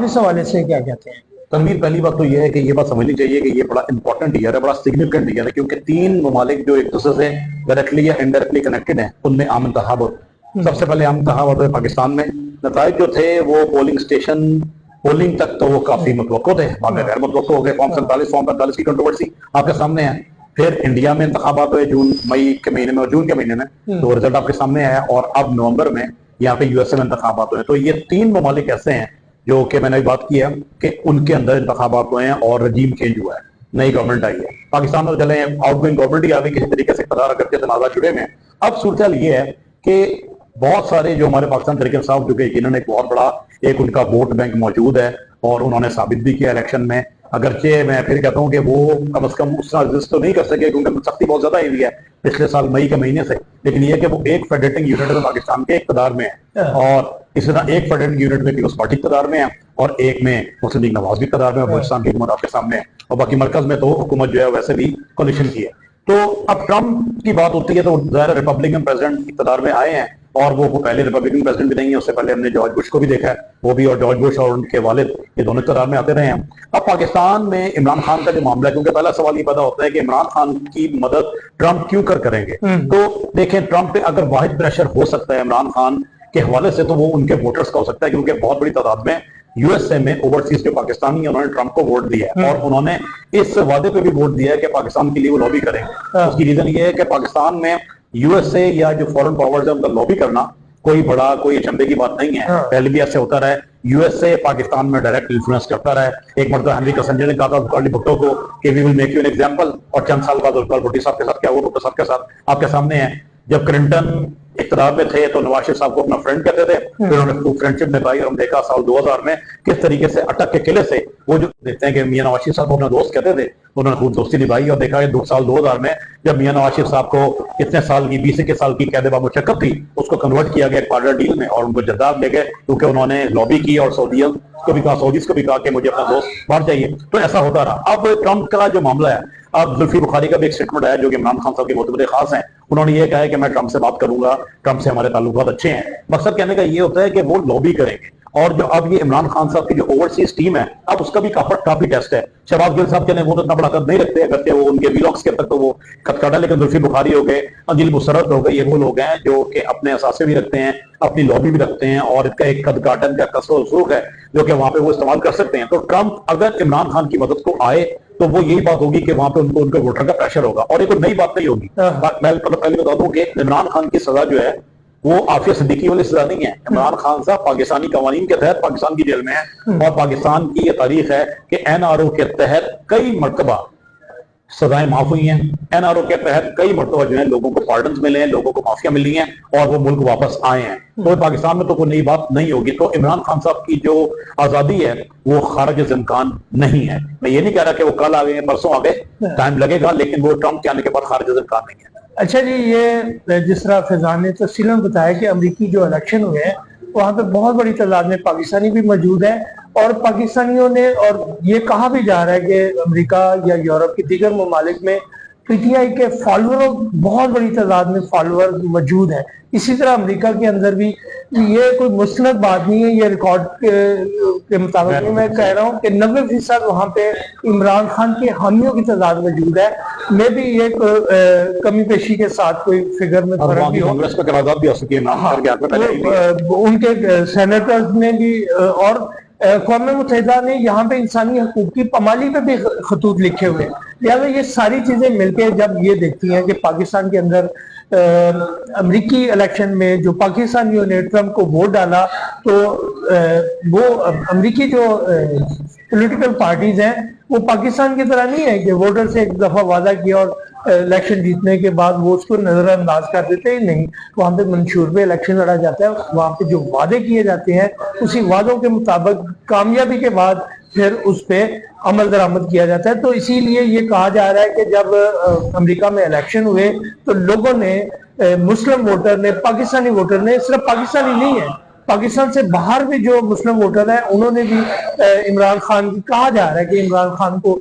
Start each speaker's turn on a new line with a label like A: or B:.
A: اس حوالے سے کیا کہتے ہیں؟
B: تنویر، پہلی بات تو یہ ہے کہ یہ بات سمجھنی چاہیے کہ یہ بڑا امپورٹنٹ ایئر ہے، بڑا سگنیفیکنٹ ایئر ہے، کیونکہ تین ممالک جو ایک دوسرے سے ڈائریکٹلی یا انڈائریکٹلی کنیکٹڈ ہیں، ان میں عام انتخاب ہوتے. سب سے پہلے عام انتخاب ہوتے ہیں پاکستان میں. نتائج جو تھے وہ پولنگ اسٹیشن پولنگ تک تو وہ کافی متوقع تھے، بعد میں غیر متوقع ہو گئے. فارم 47 فارم 45 کی کنٹروورسی آپ کے سامنے ہے. پھر انڈیا میں انتخابات ہوئے مئی کے مہینے میں اور جون کے مہینے میں، تو رزلٹ آپ کے سامنے آیا. اور اب نومبر میں یہاں پہ یو ایس اے میں انتخابات ہوئے. تو یہ تین ممالک ایسے ہیں جو کہ میں نے بات کی ہے کہ ان کے اندر انتخابات ہوئے ہیں اور رجیم چینج ہوا ہے، نئی گورنمنٹ آئی ہے. پاکستان میں چلے آؤٹ گوئنگ گورنمنٹ ہی آ گئی، کسی طریقے سے اقتدار کر کے تنازع جڑے میں. اب صورتحال یہ ہے کہ بہت سارے جو ہمارے پاکستان تحریک انصاف جو کہ یقیناً ایک بہت بڑا ایک ان کا ووٹ بینک موجود ہے اور انہوں نے ثابت بھی کیا الیکشن میں، اگرچہ میں پھر کہتا ہوں کہ وہ کم از کم اس طرح رزسٹ تو نہیں کر سکے کیونکہ سختی بہت زیادہ ہوئی ہے پچھلے سال مئی کے مہینے سے. لیکن یہ کہ وہ ایک فیڈریٹنگ یونٹ میں پاکستان کے اقتدار میں ہے، اور اس طرح ایک فیڈریٹنگ یونٹ میں پیپلز پارٹی اقتدار میں ہے اور ایک میں مسلم لیگ نواز بھی اقتدار میں، اور پاکستان کی حکومت آپ کے سامنے ہے، اور باقی مرکز میں تو حکومت جو ہے ویسے بھی کولیشن کی ہے. تو اب ٹرمپ کی بات ہوتی ہے تو ظاہر ریپبلکن پریزیڈنٹ اقتدار میں آئے ہیں، اور وہ پہلے ریپبلکن پریزیڈنٹ بھی نہیں ہے، اس سے پہلے ہم نے جارج بش کو بھی دیکھا ہے، وہ بھی، اور جارج بش اور ان کے والد یہ دونوں اقتدار میں آتے رہے ہیں. اب پاکستان میں عمران خان کا جو معاملہ ہے، کیونکہ پہلا سوال یہ پیدا ہوتا ہے کہ عمران خان کی مدد ٹرمپ کیوں کریں گے. تو دیکھیں، ٹرمپ پہ اگر واحد پریشر ہو سکتا ہے عمران خان کے حوالے سے تو وہ ان کے ووٹرز کا ہو سکتا ہے، کیونکہ بہت بڑی تعداد میں یو ایس اے میں اوورسیز جو پاکستانی ہیں انہوں نے ٹرمپ کو ووٹ دیا ہے، اور انہوں نے اس وعدے پہ بھی ووٹ دیا ہے کہ پاکستان کے لیے وہ لابی کریں گے. اس کی ریزن یہ ہے کہ پاکستان میں یو ایس اے یا جو فورن پاورز ہیں ان کا لابی کرنا کوئی بڑا کوئی اچنبے کی بات نہیں ہے. پہلے بھی ایسے ہوتا رہا ہے، یو ایس اے پاکستان میں ڈائریکٹ انفلوئنس کرتا رہا ہے. ایک مرتبہ ہنری کسنجر نے کہا تھا ذوالفقار بھٹو کو کہ we will make you an example, اور چند سال بعد ذوالفقار بھٹو صاحب کے ساتھ کیا ہوا بھٹو صاحب کے ساتھ آپ کے سامنے ہے. جب کلنٹن اقتدار میں تھے تو نواز شریف صاحب کو اپنا فرینڈ کہتے تھے، پھر انہوں نے خوب فرینڈشپ نبھائی، اور ہم دیکھا سال 2000 میں کس طریقے سے اٹک کے قلعے سے وہ جو دیکھتے ہیں کہ میاں نواز شریف صاحب کو اپنا دوست کہتے تھے، انہوں نے خوب دوستی نبھائی. اور دیکھا کہ سال 2000 میں جب میاں نواز شریف صاحب کو کتنے سال کی 20 سال کی قید بامشقت تھی، اس کو کنورٹ کیا گیا ایک پارٹنر ڈیل میں، اور ان کو جدہ لے گئے کیونکہ انہوں نے لابی کی اور سعودیز کو بھی کہا کہ مجھے اپنا دوست باہر چاہیے. تو ایسا ہوتا رہا. اب ٹرمپ کا جو معاملہ ہے، اب زلفی بخاری کا بھی ایک اسٹیٹمنٹ آیا جو کہ عمران خان صاحب کے بہت بڑے خاص ہیں. انہوں نے یہ کہا ہے کہ میں ٹرمپ سے بات کروں گا، ٹرمپ سے ہمارے تعلقات اچھے ہیں. مقصد کہنے کا یہ ہوتا ہے کہ وہ لابی کریں گے. اور جو اب یہ عمران خان صاحب کی جو اوورسیز ٹیم ہے، اب اس کا بھی کافی ٹیسٹ ہے. شہباز گل صاحب چلیں وہ تو اتنا بڑا قد نہیں رکھتے، اگرچہ وہ ان کے ویلاگس کے تک تو وہ قد کاٹا، لیکن زلفی بخاری ہو گئے، انجل مسرت ہو گئے، یہ وہ لوگ ہیں جو کہ اپنے اثاثے بھی رکھتے ہیں، اپنی لابی بھی رکھتے ہیں، اور اس کا ایک قد کاٹن کا قصر و رسوخ ہے جو کہ وہاں پہ وہ استعمال کر سکتے ہیں. تو ٹرمپ اگر عمران خان کی مدد کو آئے تو وہ یہی بات ہوگی کہ وہاں پہ ان کو ووٹر کا پریشر ہوگا، اور یہ کوئی نئی بات نہیں ہوگی. میں پہلے بتا دوں کہ عمران خان کی سزا جو ہے وہ عافیہ صدیقی والی سزا نہیں ہے. عمران خان صاحب پاکستانی قوانین کے تحت پاکستان کی جیل میں ہے، اور پاکستان کی یہ تاریخ ہے کہ این آر او کے تحت کئی مرتبہ سزائیں معاف ہوئی ہیں. این آر او کے تحت کئی مرتبہ جو ہے لوگوں کو پارڈنز ملے ہیں، لوگوں کو معافیاں ملی ہیں، اور وہ ملک واپس آئے ہیں. تو پاکستان میں تو کوئی نئی بات نہیں ہوگی. تو عمران خان صاحب کی جو آزادی ہے وہ خارج از امکان نہیں ہے. میں یہ نہیں کہہ رہا کہ وہ کل آ گئے پرسوں آ گئے، ٹائم لگے گا، لیکن وہ ٹرمپ کے آنے کے بعد خارج از امکان نہیں ہے.
A: اچھا جی، یہ جس طرح فیضان نے تفصیلاً بتایا کہ امریکی جو الیکشن ہوئے ہیں وہاں پہ بہت بڑی تعداد میں پاکستانی بھی موجود ہیں، اور پاکستانیوں نے، اور یہ کہا بھی جا رہا ہے کہ امریکہ یا یورپ کے دیگر ممالک میں پی ٹی آئی کے فالووروں بہت بڑی تعداد میں فالوور موجود ہیں. اسی طرح امریکہ کے اندر بھی یہ کوئی مستند بات نہیں ہے، یہ ریکارڈ کے مطابق میں کہہ رہا ہوں کہ 90% وہاں پہ عمران خان کے حامیوں کی تعداد موجود ہے. میں بھی یہ کمی پیشی کے ساتھ کوئی فگر میں فرق بھی ہو،
B: کانگریس پہ قرارداد بھی ہو سکی ہے،
A: ان کے سینیٹرز نے بھی، اور اقوام متحدہ نے یہاں پہ انسانی حقوق کی پامالی پہ بھی خطوط لکھے ہوئے. لہٰذا یہ ساری چیزیں مل کے جب یہ دیکھتی ہیں کہ پاکستان کے اندر امریکی الیکشن میں جو پاکستانیوں نے ٹرمپ کو ووٹ ڈالا، تو وہ امریکی جو پولیٹیکل پارٹیز ہیں وہ پاکستان کی طرح نہیں ہے کہ ووٹر سے ایک دفعہ وعدہ کیا اور الیکشن جیتنے کے بعد وہ اس کو نظر انداز کر دیتے ہیں. نہیں، وہاں پہ منشور پہ الیکشن لڑا جاتا ہے. وہاں پہ جو وعدے کیے جاتے ہیں اسی وعدوں کے مطابق کامیابی کے بعد پھر اس پہ عمل درآمد کیا جاتا ہے. تو اسی لیے یہ کہا جا رہا ہے کہ جب امریکہ میں الیکشن ہوئے تو لوگوں نے، مسلم ووٹر نے، پاکستانی ووٹر نے، صرف پاکستانی نہیں ہے، پاکستان سے باہر بھی جو مسلم ووٹر ہیں انہوں نے بھی عمران خان، کہا جا رہا ہے کہ عمران خان کو